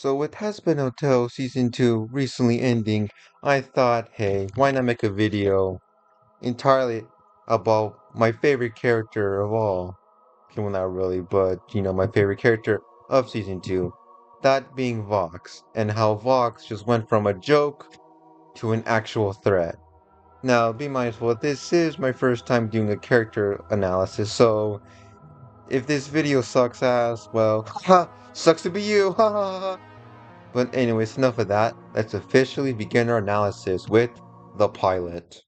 So with Hazbin Hotel Season 2 recently ending, I thought, hey, why not make a video entirely about my favorite character of all? Okay, well, not really, but, my favorite character of Season 2. That being Vox, and how Vox just went from a joke to an actual threat. Now, be mindful, this is my first time doing a character analysis, so if this video sucks ass, well, ha, sucks to be you, ha ha ha. But anyways, enough of that. Let's officially begin our analysis with the pilot.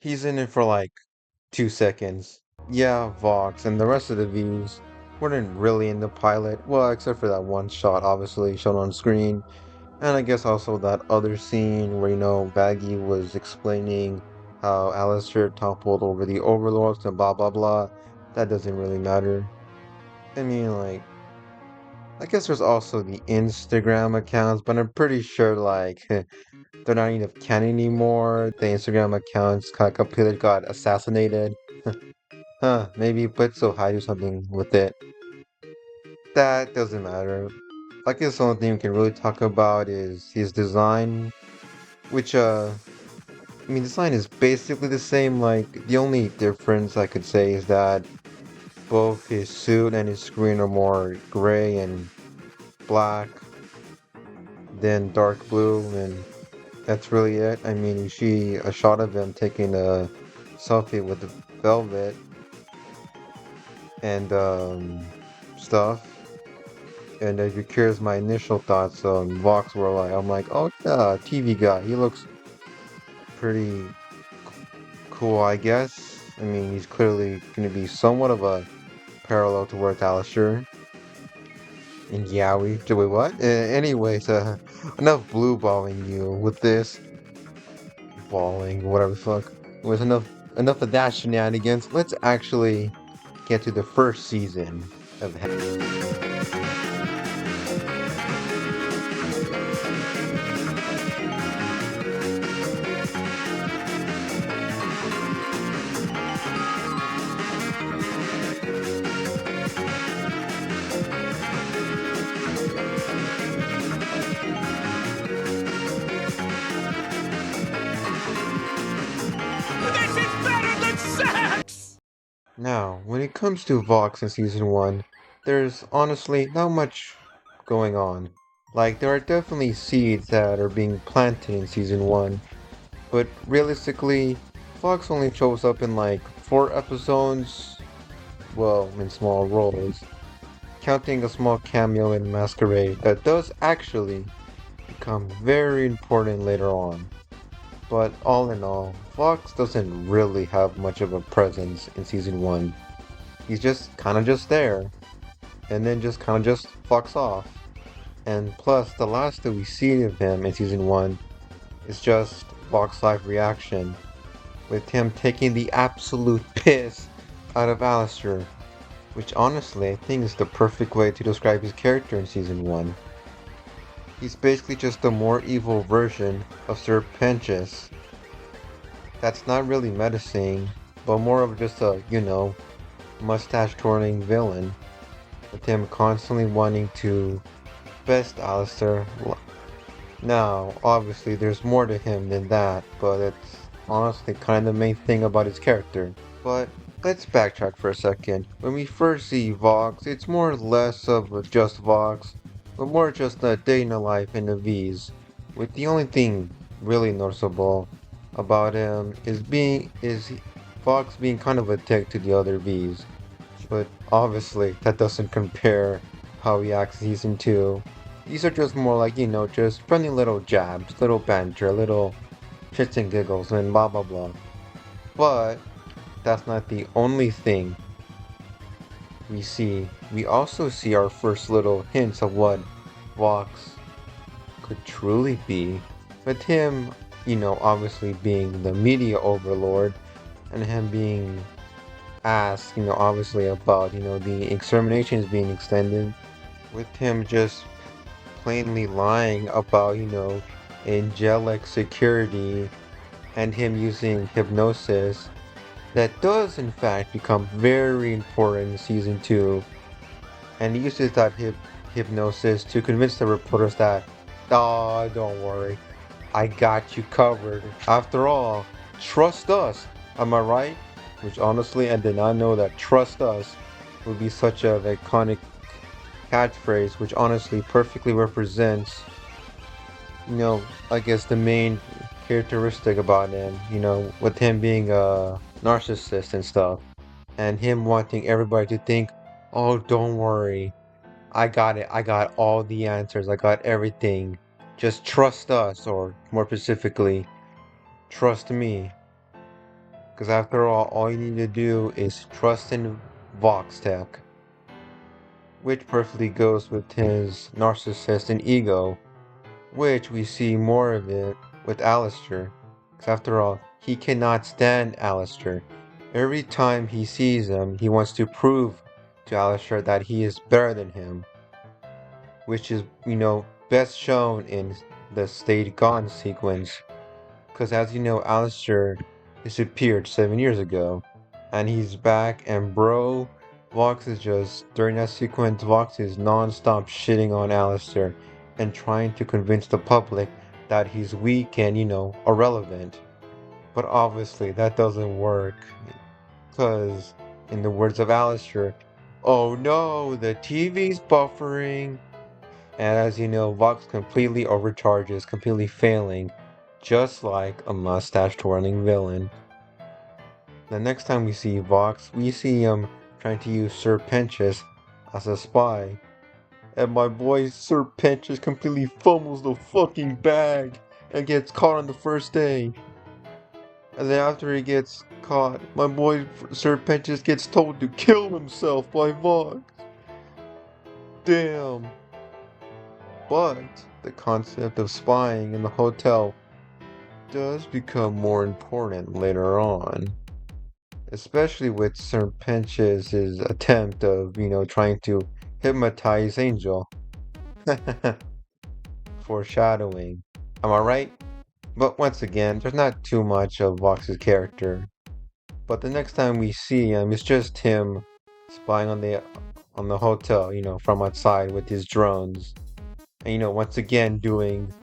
He's in it for like 2 seconds. Yeah, Vox and the rest of the views weren't really in the pilot. Well, except for that one shot, obviously, shown on screen. And I guess also that other scene where, Baggy was explaining how Alistair toppled over the overlords and blah blah blah. That doesn't really matter. I mean, like, I guess there's also the Instagram accounts, but I'm pretty sure like they're not even canon anymore. The Instagram accounts kind of completely got assassinated. Huh, maybe Blitzo do something with it. That doesn't matter. I guess the only thing we can really talk about is his design, which I mean design is basically the same, like the only difference I could say is that both his suit and his screen are more gray and black than dark blue, and that's really it. I mean, you see a shot of him taking a selfie with the Velvet and stuff. And if you're curious, my initial thoughts on Vox were like, I'm like, oh yeah, TV guy. He looks pretty cool, I guess. I mean, he's clearly going to be somewhat of a parallel towards Alistair. And Yowie. Wait, what? Anyways, enough blue balling you with this. Balling, whatever the fuck. Was enough of that shenanigans. Let's actually get to the first season of This is better than sex! Now, when it comes to Vox in season 1, there's honestly not much going on. Like, there are definitely seeds that are being planted in season 1, but realistically, Vox only shows up in like 4 episodes, well, in small roles, counting a small cameo in Masquerade that does actually become very important later on. But all in all, Fox doesn't really have much of a presence in season 1. He's just kinda just there, and then just kinda just fucks off. And plus, the last that we see of him in season 1 is just Fox Live reaction, with him taking the absolute piss out of Alistair, which honestly I think is the perfect way to describe his character in season 1. He's basically just a more evil version of Sir Pentious. That's not really menacing, but more of just a, mustache twirling villain, with him constantly wanting to best Alistair. Now, obviously, there's more to him than that, but it's honestly kind of the main thing about his character. But let's backtrack for a second. When we first see Vox, it's more or less of a just Vox, but more just a day in the life in the V's, with the only thing really noticeable about him is Vox being kind of a dick to the other V's. But obviously that doesn't compare how he acts in season 2. These are just more like, just friendly little jabs, little banter, little shits and giggles and blah blah blah. But that's not the only thing we see. We also see our first little hints of what Vox could truly be. With him, obviously being the media overlord, and him being asked, obviously about, the exterminations being extended, with him just plainly lying about, angelic security and him using hypnosis. That does in fact become very important in season 2, and he uses that hypnosis to convince the reporters that, oh, don't worry, I got you covered. After all, trust us. Am I right? Which honestly, I did not know that trust us would be such an iconic catchphrase, which honestly perfectly represents, I guess the main characteristic about him, with him being a narcissist and stuff, and him wanting everybody to think, oh, don't worry, I got it. I got all the answers. I got everything. Just trust us, or more specifically, trust me. Because after all you need to do is trust in Vox Tech, which perfectly goes with his narcissist and ego, which we see more of it with Alistair. Because after all, he cannot stand Alistair. Every time he sees him, he wants to prove to Alistair that he is better than him, which is, best shown in the Stayed Gone sequence. Because as you know, Alistair disappeared 7 years ago, and he's back, and bro, Vox is just, during that sequence, Vox is non-stop shitting on Alistair and trying to convince the public that he's weak and, irrelevant. But obviously, that doesn't work, because, in the words of Alistair, oh no, the TV's buffering. And as you know, Vox completely overcharges, completely failing, just like a mustache twirling villain. The next time we see Vox, we see him trying to use Sir Pentious as a spy. And my boy Sir Pentious completely fumbles the fucking bag and gets caught on the first day. And then after he gets caught, my boy Sir Pentious gets told to kill himself by Vox. Damn. But the concept of spying in the hotel does become more important later on, especially with Sir Pentious' attempt of, trying to hypnotize Angel. Foreshadowing. Am I right? But once again, there's not too much of Vox's character. But the next time we see him, it's just him spying on the hotel, from outside with his drones. And once again doing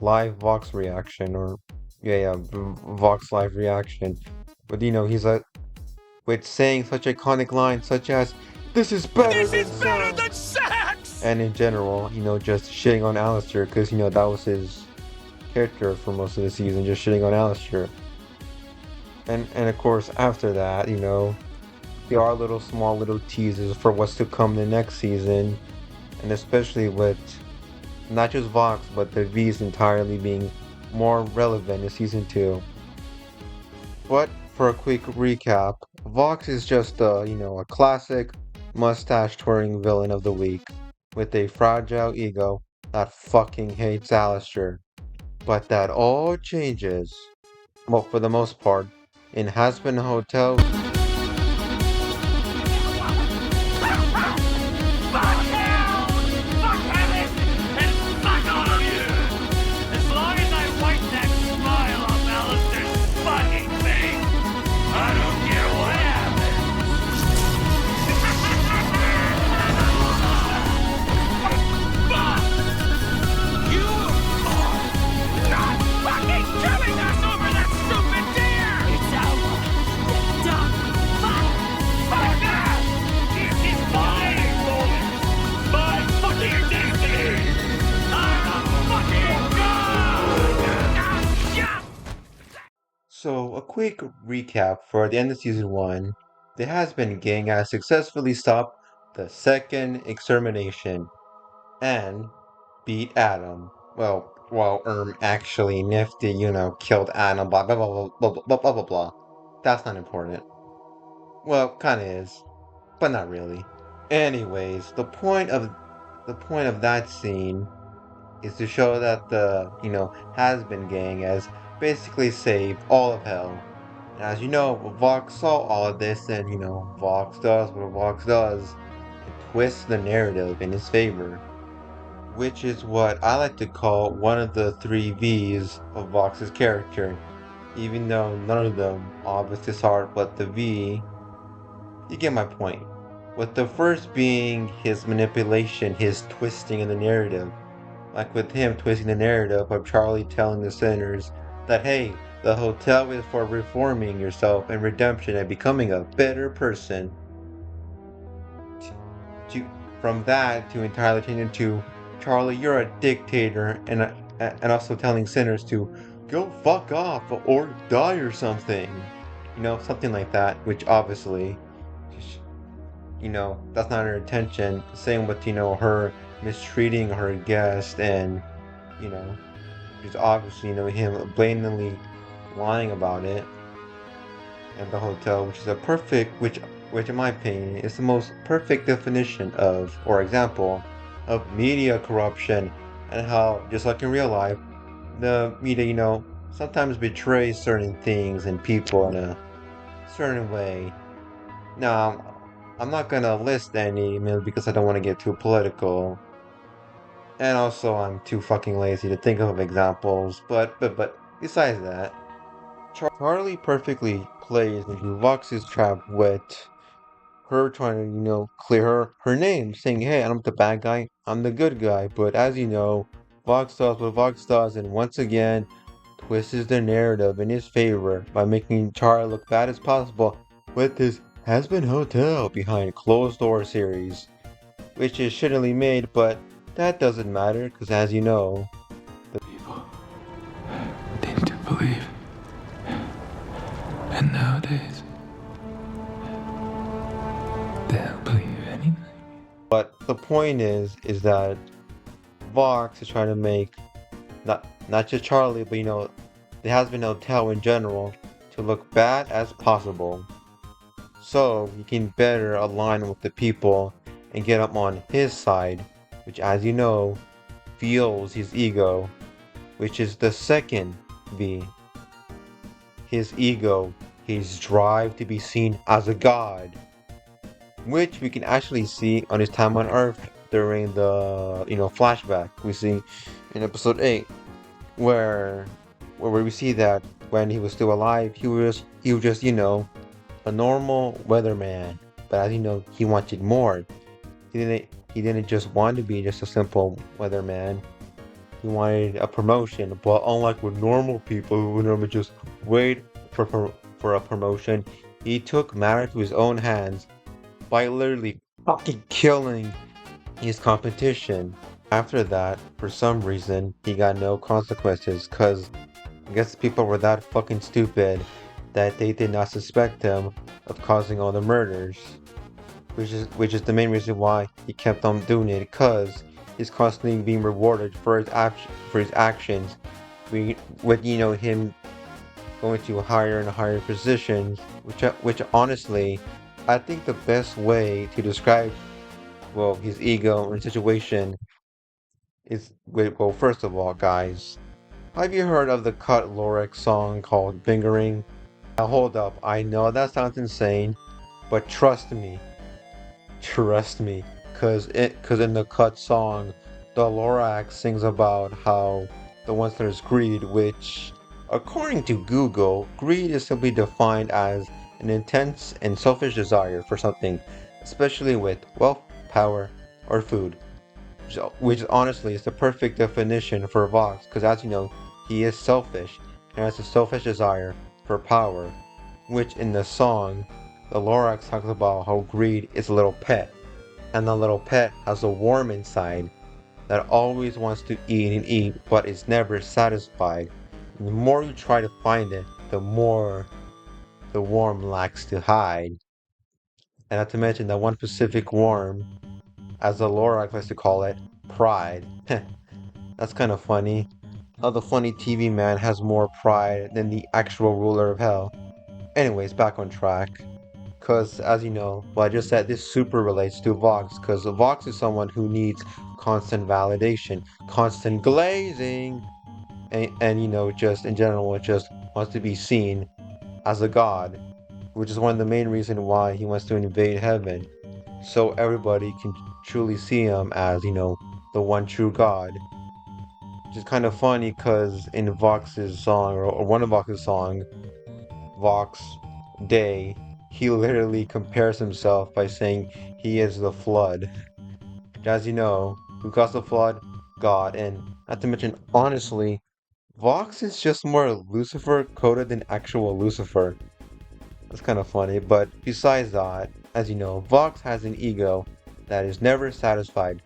live Vox reaction, or yeah, Vox live reaction. But he's with saying such iconic lines such as "This is better This than is better sex," than sex! and in general, just shitting on Alistair because that was his character for most of the season, just shitting on Alistair. And of course after that, there are little small little teasers for what's to come the next season, and especially with not just Vox, but the V's entirely being more relevant in season 2. But for a quick recap, Vox is just a classic mustache twirling villain of the week with a fragile ego that fucking hates Alistair. But that all changes, well, for the most part, in Hazbin Hotel. Fuck hell! Fuck heaven! And fuck all of you! As long as I wipe that smile off Alistair's fucking face, I don't care what happens! Fuck! You are not fucking killing us over that stupid deer! It's over! Done! Fuck! Fuck that! This is my moment! My fucking destiny! I'm a fucking god! Yeah! So, a quick recap for the end of season 1. The Hazbin gang has successfully stopped the second extermination and beat Adam. Well, while actually Nifty, killed Adam, blah blah blah blah blah blah blah blah blah. That's not important. Well, kinda is, but not really. Anyways, the point of that scene is to show that the, Hazbin gang has basically saved all of hell. And as you know, Vox saw all of this, and Vox does what Vox does and twists the narrative in his favor, which is what I like to call one of the three V's of Vox's character. Even though none of them obvious his heart, but the V, you get my point. with the first being his manipulation, his twisting in the narrative. Like with him twisting the narrative of Charlie telling the sinners that, hey, the hotel is for reforming yourself and redemption and becoming a better person. To, from that to entirely turning into, Charlie, you're a dictator, and also telling sinners to go fuck off or die or something. Something like that, which obviously, that's not her intention. Same with, her mistreating her guest and, you know, just obviously, him blatantly lying about it at the hotel, which is a perfect, which in my opinion is the most perfect definition of, or example, of media corruption and how, just like in real life, the media, sometimes betrays certain things and people in a certain way. Now, I'm not gonna list any, because I don't want to get too political. And also, I'm too fucking lazy to think of examples. But besides that, Charlie perfectly plays into Vox's trap with her trying to, clear her name, saying, "Hey, I'm the bad guy. I'm the good guy." But as you know, Vox does what Vox does, and once again, twists the narrative in his favor by making Charlie look bad as possible with his Hazbin Hotel behind closed door series, which is shittily made, but that doesn't matter because, as you know, People need to believe. And nowadays, they'll believe anything. but the point is that Vox is trying to make not just Charlie, but the Hazbin Hotel in general to look bad as possible, so he can better align with the people and get up on his side, which, as you know, fuels his ego, which is the second V. His ego, his drive to be seen as a god, which we can actually see on his time on Earth during the flashback we see in episode 8, where we see that when he was still alive, he was just a normal weatherman. But as you know, he wanted more. He didn't just want to be just a simple weatherman. He wanted a promotion. But unlike with normal people who would normally just wait for a promotion, he took matters to his own hands by literally fucking killing his competition. After that, for some reason, he got no consequences because I guess people were that fucking stupid that they did not suspect him of causing all the murders. Which is the main reason why he kept on doing it, because he's constantly being rewarded for his actions. With him going to higher and higher positions, which honestly, I think the best way to describe, well, his ego and situation is, well, first of all, guys, have you heard of the Cut Lorex song called Bingering? Now hold up, I know that sounds insane, but trust me, cause in the Cut song, the Lorax sings about how once there's greed, which, according to Google, greed is simply defined as an intense and selfish desire for something, especially with wealth, power, or food. Which honestly is the perfect definition for Vox, because as you know, he is selfish and has a selfish desire for power, which in the song, the Lorax talks about how greed is a little pet, and the little pet has a worm inside that always wants to eat and eat but is never satisfied. And the more you try to find it, the more the worm likes to hide. And not to mention that one specific worm, as the Lorax likes to call it, pride. That's kind of funny. How the funny TV man has more pride than the actual ruler of hell. Anyways, back on track. Because, as you know, well, I just said this super relates to Vox, because Vox is someone who needs constant validation, constant glazing, and just in general, just wants to be seen as a god, which is one of the main reasons why he wants to invade heaven, so everybody can truly see him as, the one true god. Which is kind of funny because in Vox's song, or one of Vox's song, Vox Day, he literally compares himself by saying He is the flood. As you know, who caused the flood? God. And not to mention, honestly, Vox is just more Lucifer coded than actual Lucifer. That's kind of funny, but besides that, as you know, Vox has an ego that is never satisfied.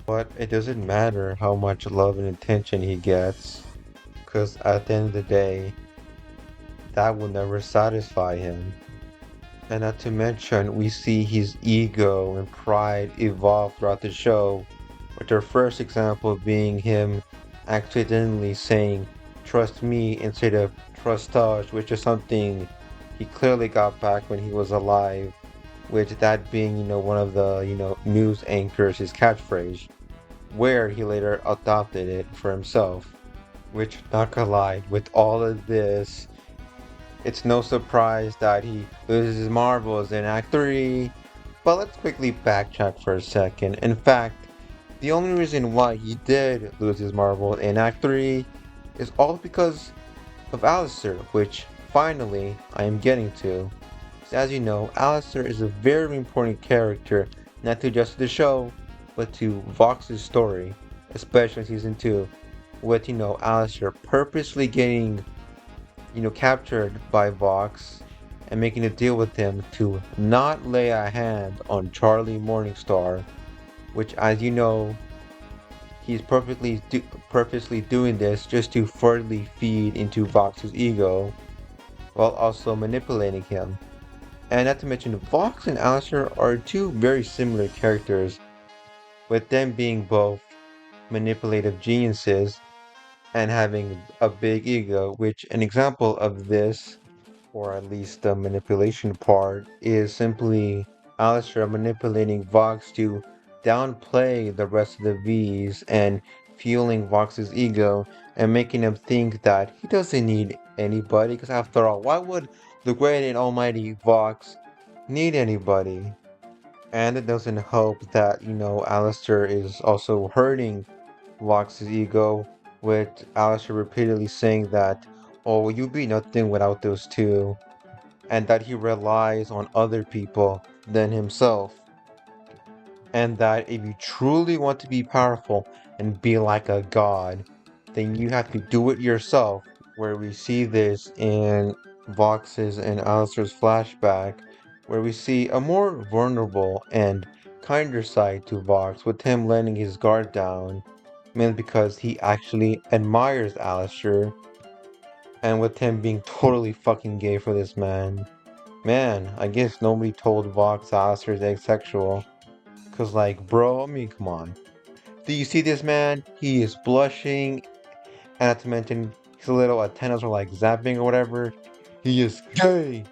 But it doesn't matter how much love and attention he gets, because at the end of the day, that will never satisfy him. And not to mention, we see his ego and pride evolve throughout the show, with our first example being him accidentally saying, "Trust me" instead of "trust us," which is something he clearly got back when he was alive, which that being, one of the, news anchors, his catchphrase, where he later adopted it for himself. Which, not gonna lie, with all of this, it's no surprise that he loses his marbles in Act 3. But let's quickly backtrack for a second. In fact, the only reason why he did lose his marble in Act 3 is all because of Alistair, which finally I am getting to. So as you know, Alistair is a very important character, not to just the show, but to Vox's story, especially in season 2, with, Alistair purposely getting, captured by Vox and making a deal with him to not lay a hand on Charlie Morningstar, which, as you know, he's purposely doing this just to further feed into Vox's ego, while also manipulating him. And not to mention, Vox and Alistair are two very similar characters, with them being both manipulative geniuses and having a big ego, which an example of this, or at least the manipulation part, is simply Alistair manipulating Vox to downplay the rest of the V's and fueling Vox's ego and making him think that he doesn't need anybody, because after all, why would the great and almighty Vox need anybody? And it doesn't help that, Alistair is also hurting Vox's ego, with Alistair repeatedly saying that, "Oh, you'd be nothing without those two," and that he relies on other people than himself, and that if you truly want to be powerful and be like a god, then you have to do it yourself, where we see this in Vox's and Alistair's flashback, where we see a more vulnerable and kinder side to Vox, with him letting his guard down, mainly because he actually admires Alistair, and with him being totally fucking gay for this man. Man, I guess nobody told Vox Alistair's asexual. Cause like, bro, I mean, come on. Do you see this man? He is blushing, and not to mention his little antennas are like zapping or whatever. He is gay!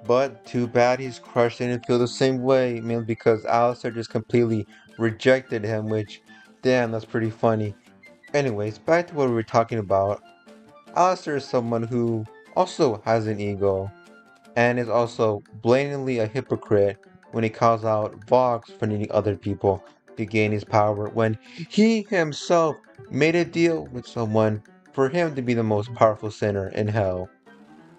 But too bad his crush didn't feel the same way, mainly because Alistair just completely rejected him, which, damn, that's pretty funny. Anyways, back to what we were talking about. Alistair is someone who also has an ego, and is also blatantly a hypocrite when he calls out Vox for needing other people to gain his power, when he himself made a deal with someone for him to be the most powerful sinner in hell.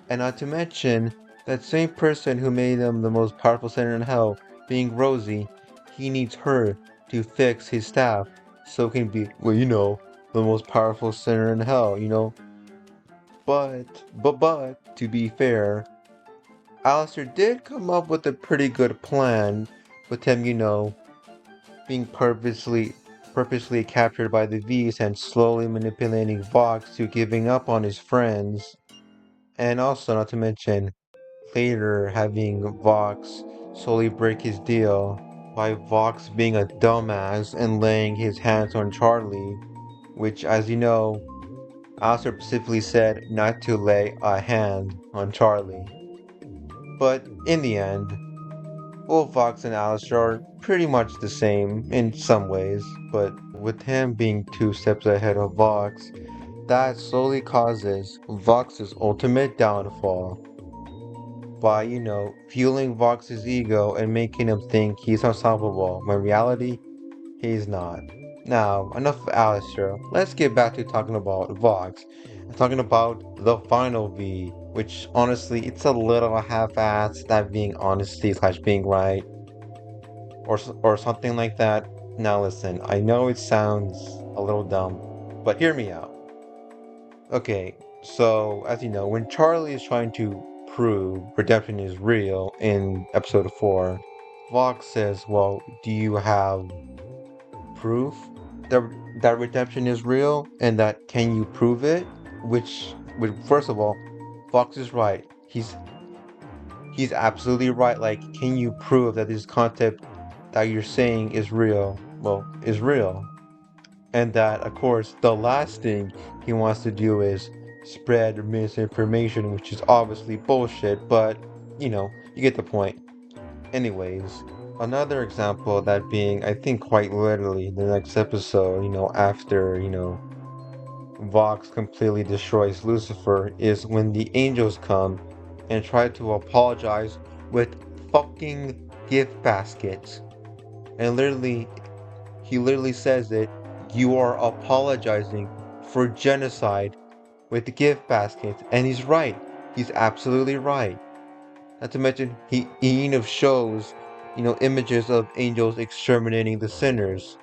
And not to mention, that same person who made him the most powerful sinner in hell, being Rosie, he needs her to fix his staff so he can be, well, the most powerful sinner in hell. But, to be fair, Alistair did come up with a pretty good plan, with him, being purposely captured by the V's and slowly manipulating Vox to giving up on his friends. And also, not to mention, later having Vox slowly break his deal by Vox being a dumbass and laying his hands on Charlie, which, as you know, Alistair specifically said not to lay a hand on Charlie. But in the end, both Vox and Alistair are pretty much the same in some ways, but with him being 2 steps ahead of Vox, that slowly causes Vox's ultimate downfall by, fueling Vox's ego and making him think he's unstoppable, when in reality, he's not. Now, enough of Alistair, let's get back to talking about Vox, and talking about the final V, which honestly, it's a little half-assed, that being honesty slash being right. or something like that. Now listen, I know it sounds a little dumb, but hear me out. Okay, so as you know, when Charlie is trying to prove redemption is real in episode 4, Vox says, well, do you have proof that redemption is real and that can you prove it? Which first of all, Vox is right. He's absolutely right. Like, can you prove that this concept that you're saying is real? Well, is real. And that, of course, the last thing he wants to do is spread misinformation, which is obviously bullshit, but, you get the point. Anyways, another example of that being, I think, quite literally the next episode, after, Vox completely destroys Lucifer, is when the angels come and try to apologize with fucking gift baskets. And he literally says that you are apologizing for genocide with gift baskets. And he's right. He's absolutely right. Not to mention, he shows, images of angels exterminating the sinners.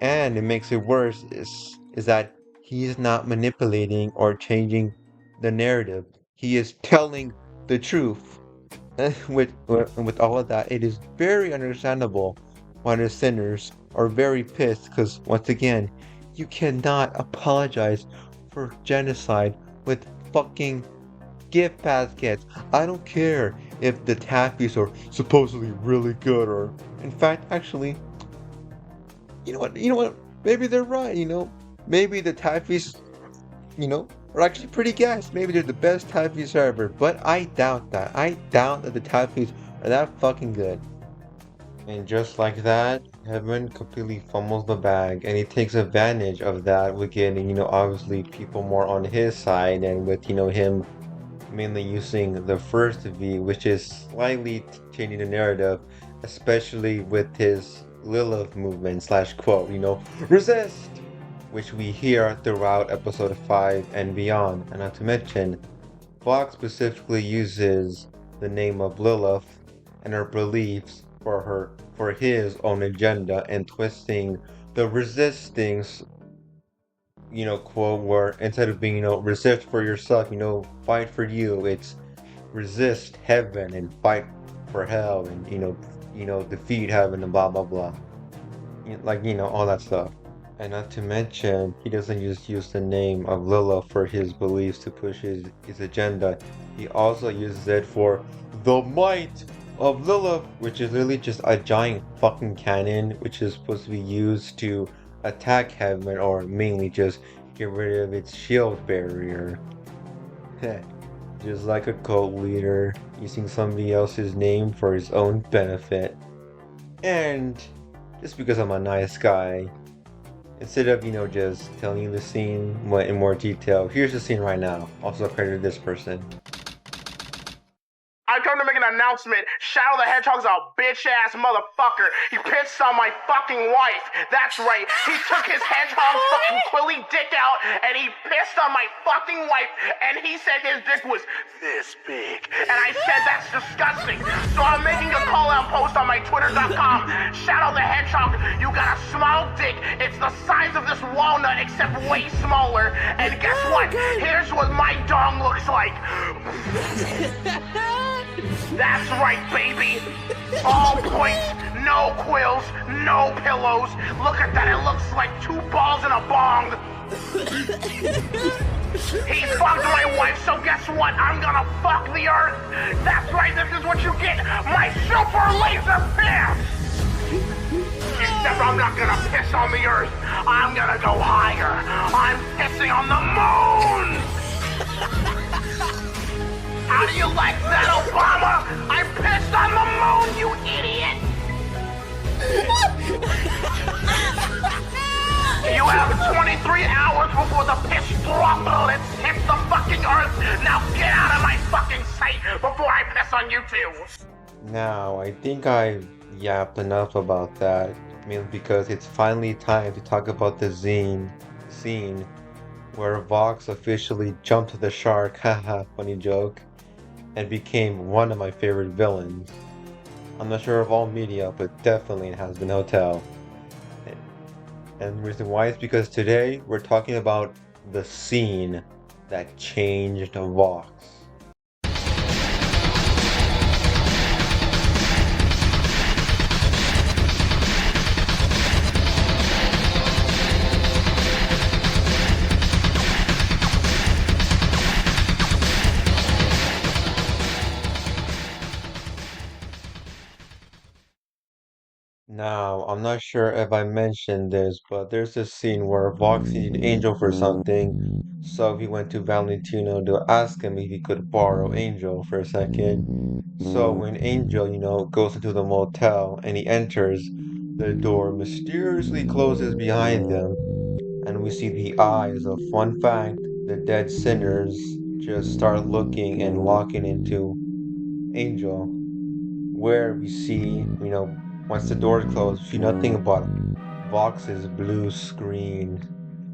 And it makes it worse is that he is not manipulating or changing the narrative. He is telling the truth. And with all of that, it is very understandable why the sinners are very pissed because, once again, you cannot apologize for genocide with fucking gift baskets. I don't care if the taffies are supposedly really good or, in fact, actually, you know what, maybe they're right, maybe the taffies, are actually pretty gas. Maybe they're the best taffies ever, but I doubt that. I doubt that the taffies are that fucking good. And just like that, Heaven completely fumbles the bag, and he takes advantage of that with getting, obviously people more on his side, and with, him mainly using the first V, which is slightly changing the narrative, especially with his Lilith movement slash quote, resist! Which we hear throughout episode 5 and beyond. And not to mention, Fox specifically uses the name of Lilith and her beliefs for his own agenda and twisting the resistings, quote, where instead of being, resist for yourself, fight for you, it's resist heaven and fight for hell and, defeat heaven and blah, blah, blah. All that stuff. And not to mention, he doesn't just use the name of Lilith for his beliefs to push his agenda. He also uses it for the might of Lilith, which is literally just a giant fucking cannon, which is supposed to be used to attack heaven or mainly just get rid of its shield barrier. Just like a cult leader using somebody else's name for his own benefit. And just because I'm a nice guy, instead of, just telling you the scene in more detail, here's the scene right now. Also credited this person. I come to make an announcement. Shadow the Hedgehog's a bitch-ass motherfucker. He pissed on my fucking wife. That's right. He took his hedgehog fucking quilly dick out and he pissed on my fucking wife and he said his dick was this big. And I said that's disgusting. So I'm making a call-out post on my twitter.com. Shadow the Hedgehog, you got a small dick. It's the size of this walnut except way smaller. And guess what? Here's what my dong looks like. That's right, baby. All points, no quills, no pillows. Look at that, it looks like 2 balls in a bong. He fucked my wife, so guess what? I'm gonna fuck the earth. That's right, this is what you get. My super laser piss. Except I'm not gonna piss on the earth. I'm gonna go higher. I'm pissing on the moon. How do you like that, Obama? I pissed on the moon, you idiot! You have 23 hours before the piss droplets hit the fucking earth. Now get out of my fucking sight before I piss on you too. Now, I think I've yapped enough about that, mainly because it's finally time to talk about the scene where Vox officially jumped the shark, haha, funny joke, and became one of my favorite villains. I'm not sure of all media, but definitely it has been Hotel. And the reason why is because today we're talking about the scene that changed Vox. Now, I'm not sure if I mentioned this, but there's this scene where Vox needed Angel for something, so he went to Valentino to ask him if he could borrow Angel for a second. So when Angel, goes into the motel and he enters, the door mysteriously closes behind them, and we see the eyes of, fun fact, the dead sinners just start looking and locking into Angel, where we see, once the doors close, we see nothing but Vox's blue screen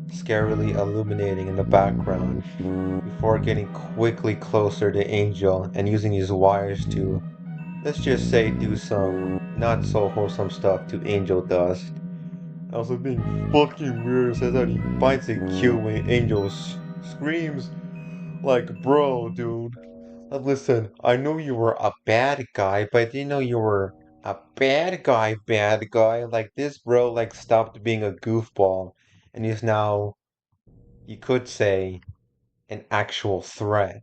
scarily illuminating in the background before getting quickly closer to Angel and using his wires to, let's just say, do some not so wholesome stuff to Angel Dust. Also being fucking weird says that he finds it cute when Angel screams like, bro, dude. Listen, I know you were a bad guy, but I didn't know you were a bad guy. Like this bro like stopped being a goofball and he's now, you could say, an actual threat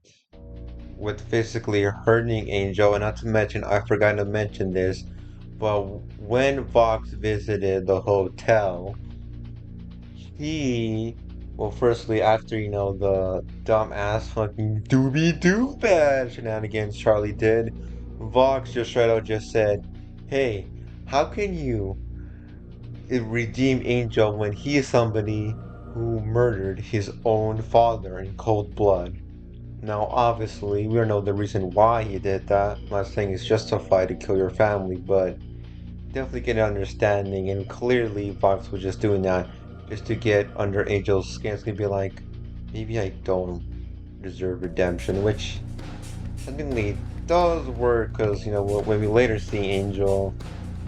with physically hurting Angel. And not to mention, I forgot to mention this, but when Vox visited the hotel, he, well, firstly, after, the dumbass fucking doobie doo bad shenanigans Charlie did, Vox just straight out just said, hey, how can you redeem Angel when he is somebody who murdered his own father in cold blood? Now, obviously, we don't know the reason why he did that. I'm not saying it's justified to kill your family, but definitely get an understanding. And clearly, Vox was just doing that just to get under Angel's skin. It's gonna be like, maybe I don't deserve redemption, which technically does work because, when we later see Angel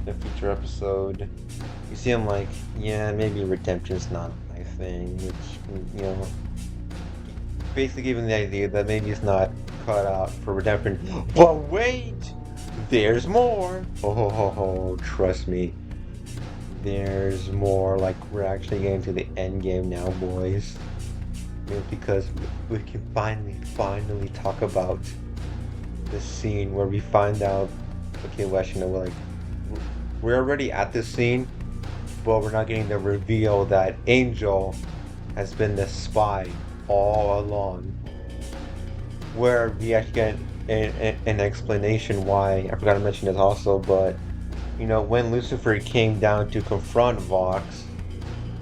in a future episode, you see him like, yeah, maybe redemption's not my thing, which, basically giving the idea that maybe it's not cut out for redemption. But wait! There's more! Oh, ho, ho, ho, trust me. There's more. Like, we're actually getting to the end game now, boys. Because we can finally talk about the scene where we find out. Okay, Wes, we're like, we're already at this scene, but we're not getting the reveal that Angel has been the spy all along. Where we actually get an explanation why. I forgot to mention this also, but when Lucifer came down to confront Vox,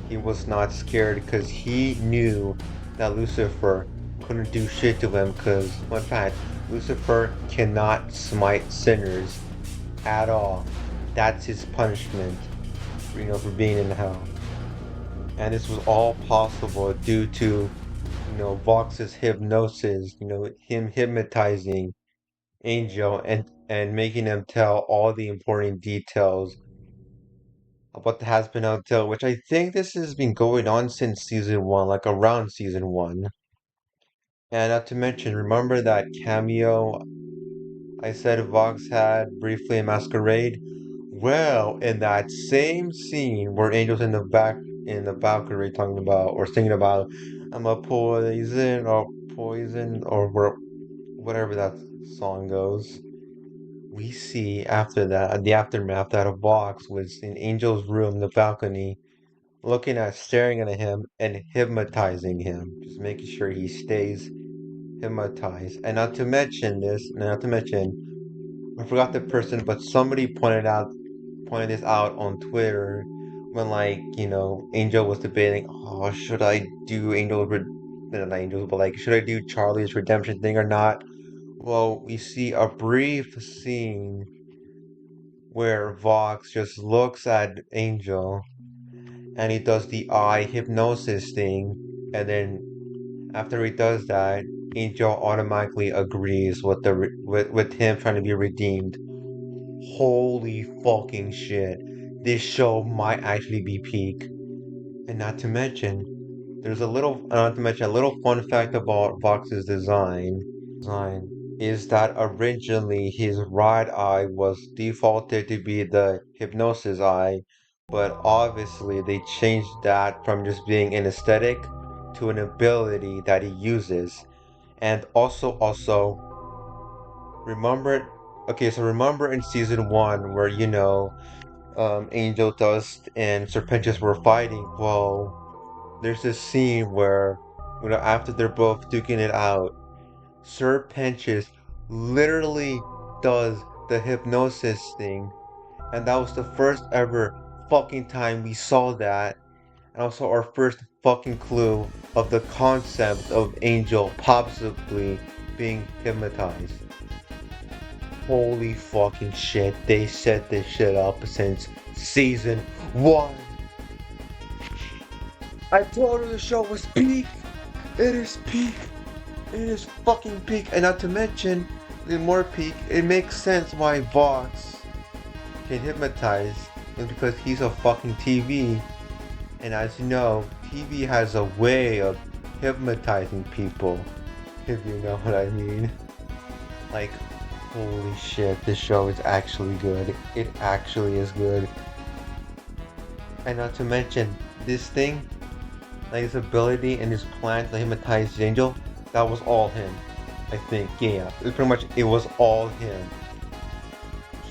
he was not scared because he knew that Lucifer couldn't do shit to him because, in fact, Lucifer cannot smite sinners at all. That's his punishment, for being in hell. And this was all possible due to, Vox's hypnosis, him hypnotizing Angel and making him tell all the important details about the Hazbin Hotel, which I think this has been going on since season one, like around season one. And not to mention, remember that cameo I said Vox had briefly in Masquerade? Well, in that same scene where Angel's in the balcony talking about or singing about I'm a poison or whatever that song goes. We see after that the aftermath that a Vox was in Angel's room, the balcony, staring at him and hypnotizing him, just making sure he stays hypnotized. And not to mention, I forgot the person, but somebody pointed this out on Twitter when, like, Angel was debating, oh, should I do not Angels, but like, should I do Charlie's redemption thing or not? Well, we see a brief scene where Vox just looks at Angel and he does the eye hypnosis thing, and then after he does that, Angel automatically agrees with with him trying to be redeemed. Holy fucking shit. This show might actually be peak. And not to mention, not to mention a little fun fact about Vox's design is that originally his right eye was defaulted to be the hypnosis eye, but obviously they changed that from just being an aesthetic to an ability that he uses. And also, remember, okay, so remember in season one where, Angel Dust and Serpentius were fighting? Well, there's this scene where, after they're both duking it out, Sir Pentious literally does the hypnosis thing, and that was the first ever fucking time we saw that, and also our first fucking clue of the concept of Angel possibly being hypnotized. Holy fucking shit, they set this shit up since season 1. I told her the show was peak! It is peak! It is fucking peak, and not to mention, the more peak, it makes sense why Vox can hypnotize, is because he's a fucking TV, and as you know, TV has a way of hypnotizing people, if you know what I mean. Like, holy shit, this show is actually good. It actually is good. And not to mention, this thing, like his ability and his plan to hypnotize Angel, that was all him. I think, yeah. It was all him.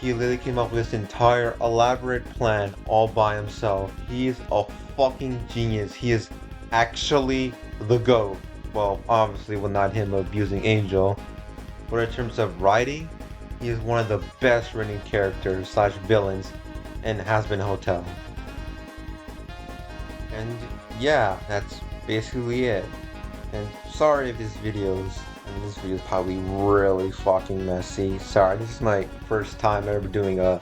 He literally came up with this entire elaborate plan all by himself. He is a fucking genius. He is actually the GOAT. Well, obviously, not him abusing Angel. But in terms of writing, he is one of the best written characters slash villains in Hazbin Hotel. And yeah, that's basically it. And sorry if this video is probably really fucking messy. Sorry, this is my first time ever doing a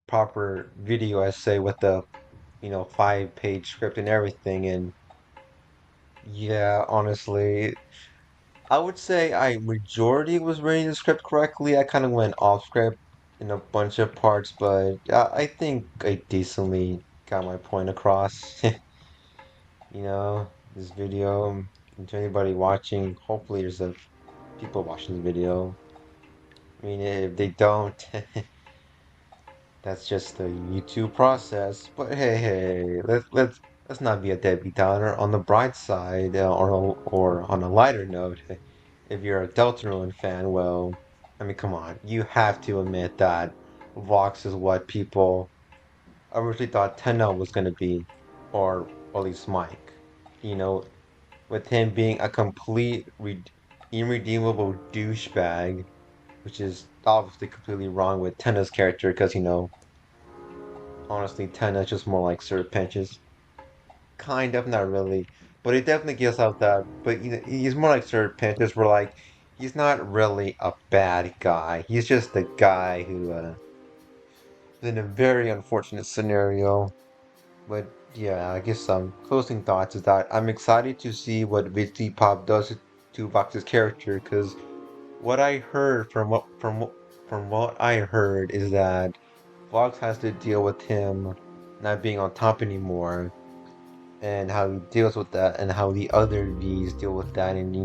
proper video essay with the, 5-page script and everything. And yeah, honestly, I would say I majority was reading the script correctly. I kind of went off script in a bunch of parts, but I think I decently got my point across. This video, and to anybody watching, hopefully there's a people watching the video. I mean, if they don't, that's just the YouTube process. But hey, let's not be a Debbie Downer. On the bright side, or on a lighter note, if you're a Deltarune fan, well, I mean, come on, you have to admit that Vox is what people originally thought Tenno was gonna be, or at least Mike. You know, with him being a complete irredeemable douchebag, which is obviously completely wrong with Tenna's character, because honestly, Tenna's just more like Sir Pinches. Kind of, not really, but it definitely gives out that. But he's more like Sir Pinches, where like he's not really a bad guy. He's just a guy who is in a very unfortunate scenario. But yeah, I guess some closing thoughts is that I'm excited to see what Vicky Pop does to Vox's character, because what I heard from what I heard is that Vox has to deal with him not being on top anymore, and how he deals with that, and how the other V's deal with that, and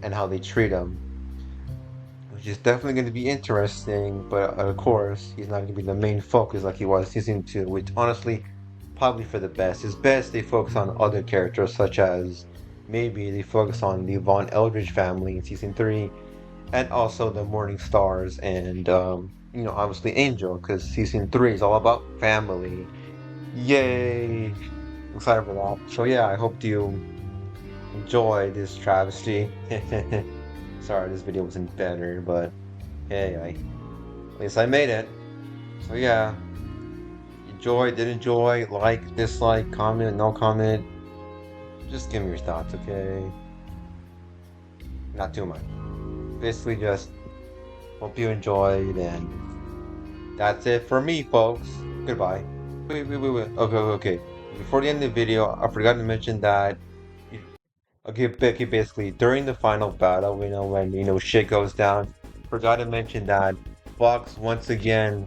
and how they treat him, which is definitely going to be interesting. But of course, he's not going to be the main focus like he was season 2, which honestly, probably for the best. It's best they focus on other characters, such as maybe they focus on the Von Eldridge family in season 3, and also the Morning Stars, and obviously Angel, because season 3 is all about family. Yay! Excited for that. So yeah, I hope you enjoy this travesty. Sorry, this video wasn't better, but hey, at least I made it. So yeah, enjoy, did enjoy, like, dislike, comment, no comment. Just give me your thoughts, okay? Not too much. Basically, just hope you enjoyed, and that's it for me, folks. Goodbye. Wait. Okay. Before the end of the video, I forgot to mention that. Okay, basically, during the final battle, when shit goes down, forgot to mention that Fox once again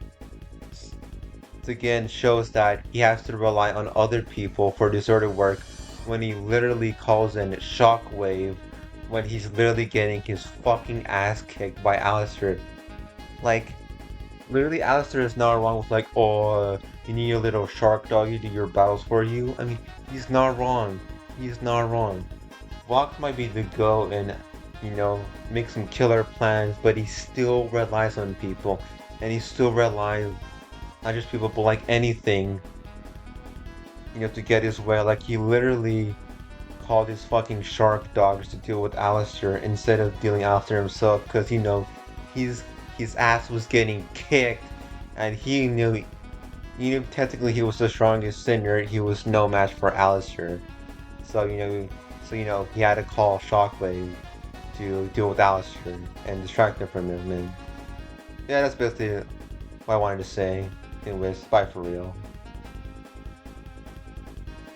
once again shows that he has to rely on other people for this sort of work when he literally calls in Shockwave when he's literally getting his fucking ass kicked by Alistair. Like, literally Alistair is not wrong with like, oh, you need a little shark doggy to do your battles for you. I mean, he's not wrong. He's not wrong. Vox might be the GOAT and, make some killer plans, but he still relies on people. And he still relies, not just people, but like anything, to get his way. Like, he literally called his fucking shark dogs to deal with Alistair instead of dealing Alistair himself, because, he's, his ass was getting kicked, and he knew technically he was the strongest sinner, he was no match for Alistair. So, he had to call Shockwave to deal with Alistair and distract him from him. And yeah, that's basically what I wanted to say. Anyways, bye for real.